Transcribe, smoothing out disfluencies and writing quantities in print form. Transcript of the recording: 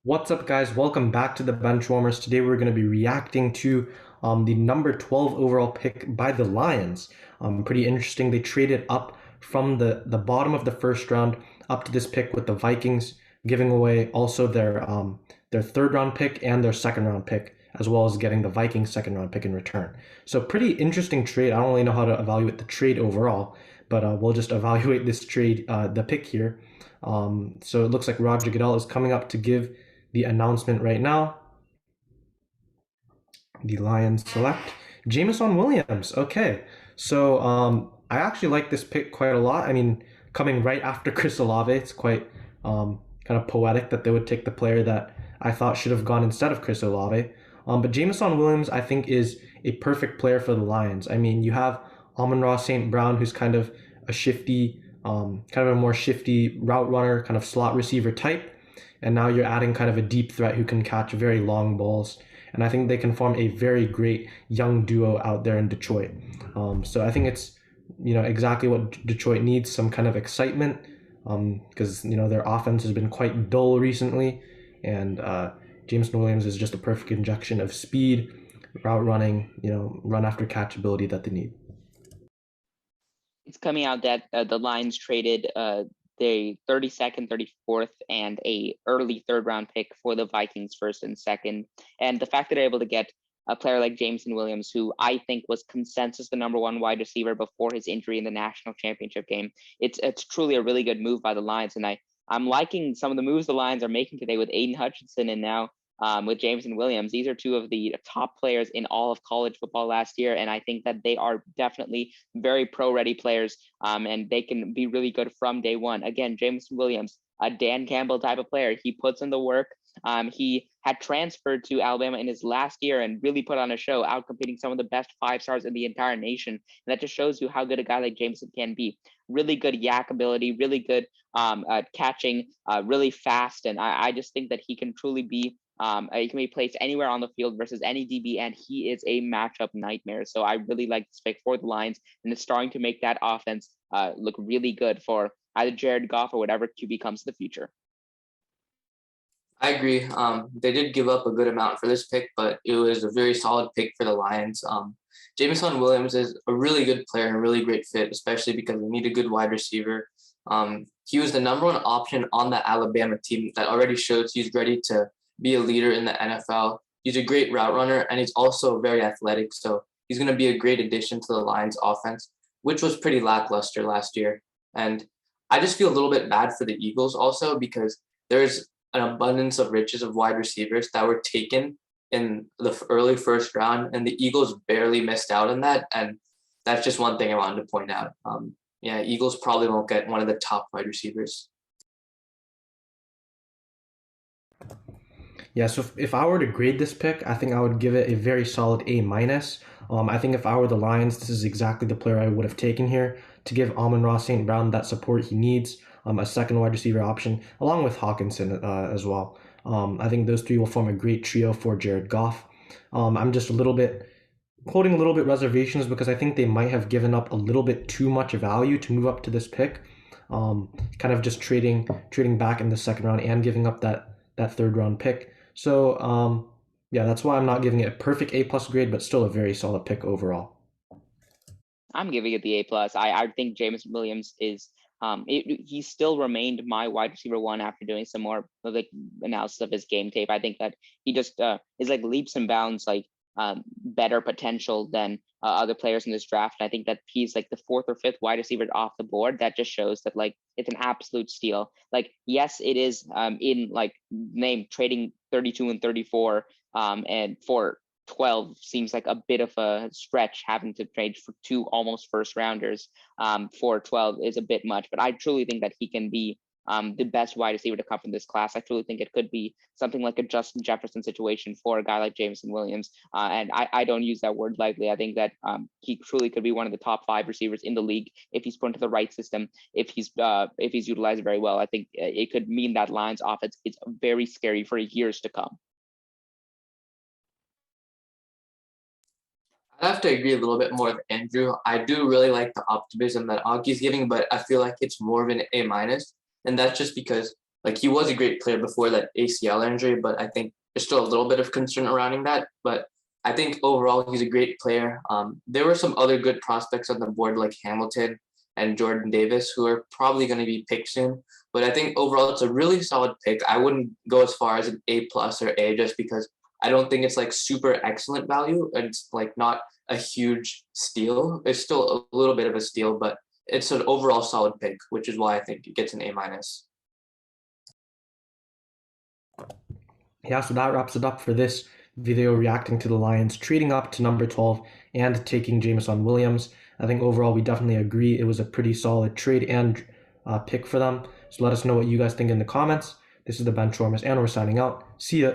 What's up, guys? Welcome back to the Benchwarmers. Today we're going to be reacting to the number 12 overall pick by the Lions. Pretty interesting. They traded up from the bottom of the first round up to this pick with the Vikings, giving away also their third round pick and their second round pick, as well as getting the Vikings second round pick in return. So pretty interesting trade. I don't really know how to evaluate the trade overall, but we'll just evaluate this trade, the pick here. So it looks like Roger Goodell is coming up to give the announcement right now. The Lions select Jameson Williams. Okay, so I actually like this pick quite a lot. I mean, coming right after Chris Olave, it's quite kind of poetic that they would take the player that I thought should have gone instead of Chris Olave. But Jameson Williams, I think, is a perfect player for the Lions. I mean, you have Amon-Ra St. Brown, who's kind of a shifty, kind of a more shifty route runner, kind of slot receiver type. And now you're adding kind of a deep threat who can catch very long balls. And I think they can form a very great young duo out there in Detroit. So I think it's exactly what Detroit needs, some kind of excitement, because their offense has been quite dull recently, and Jameson Williams is just a perfect injection of speed, route running, run after catch ability that they need. It's coming out that the Lions traded the 32nd, 34th, and a early third round pick for the Vikings first and second. And the fact that they're able to get a player like Jameson Williams, who I think was consensus the number one wide receiver before his injury in the national championship game, it's truly a really good move by the Lions. And I'm liking some of the moves the Lions are making today with Aiden Hutchinson and now with Jameson Williams. These are two of the top players in all of college football last year, and I think that they are definitely very pro-ready players, and they can be really good from day one. Again, Jameson Williams, a Dan Campbell type of player. He puts in the work. He had transferred to Alabama in his last year and really put on a show, outcompeting some of the best five stars in the entire nation. And that just shows you how good a guy like Jameson can be. Really good yak ability, really good catching, really fast. And I just think that he can truly be he can be placed anywhere on the field versus any DB, and he is a matchup nightmare. So I really like this pick for the Lions, and it's starting to make that offense look really good for either Jared Goff or whatever QB comes in the future. I agree. They did give up a good amount for this pick, but it was a very solid pick for the Lions. Jameson Williams is a really good player and a really great fit, especially because they need a good wide receiver. He was the number one option on the Alabama team that already shows he's ready to be a leader in the NFL. He's a great route runner, and he's also very athletic. So he's going to be a great addition to the Lions offense, which was pretty lackluster last year. And I just feel a little bit bad for the Eagles also because there's an abundance of riches of wide receivers that were taken in the early first round, and the Eagles barely missed out on that. And that's just one thing I wanted to point out. Yeah, Eagles probably won't get one of the top wide receivers. Yeah, so if I were to grade this pick, I think I would give it a very solid A minus. I think if I were the Lions, this is exactly the player I would have taken here to give Amon-Ra St. Brown that support he needs, a second wide receiver option, along with Hawkinson as well. I think those three will form a great trio for Jared Goff. I'm just a little bit holding a little bit reservations because I think they might have given up a little bit too much value to move up to this pick. Kind of just trading back in the second round and giving up that third round pick. So yeah, that's why I'm not giving it a perfect A plus grade, but still a very solid pick overall. I'm giving it the A plus. I think Jameson Williams is he still remained my wide receiver one after doing some more like analysis of his game tape. I think that he just is like leaps and bounds like better potential than other players in this draft. And I think that he's like the fourth or fifth wide receiver off the board. That just shows that like it's an absolute steal. Like yes, it is in like name trading 32 and 34 and for 12 seems like a bit of a stretch. Having to trade for two almost first rounders for 12 is a bit much, but I truly think that he can be the best wide receiver to come from this class. I truly think it could be something like a Justin Jefferson situation for a guy like Jameson Williams. And I don't use that word lightly. I think that he truly could be one of the top five receivers in the league if he's put into the right system, if he's utilized very well. I think it could mean that Lions offense is very scary for years to come. I have to agree a little bit more with Andrew. I do really like the optimism that Aki's giving, but I feel like it's more of an A minus, and that's just because Like he was a great player before that ACL injury, but I think there's still a little bit of concern surrounding that. But I think overall he's a great player. There were some other good prospects on the board like Hamilton and Jordan Davis who are probably going to be picked soon. But I think overall it's a really solid pick. I wouldn't go as far as an A plus or A just because I don't think it's like super excellent value. It's like not a huge steal. It's still a little bit of a steal, but it's an overall solid pick, which is why I think it gets an A minus. Yeah, so that wraps it up for this video reacting to the Lions trading up to number 12 and taking Jameson Williams. I think overall we definitely agree it was a pretty solid trade and pick for them. So let us know what you guys think in the comments. This is the Ben Shormas, and we're signing out. See ya.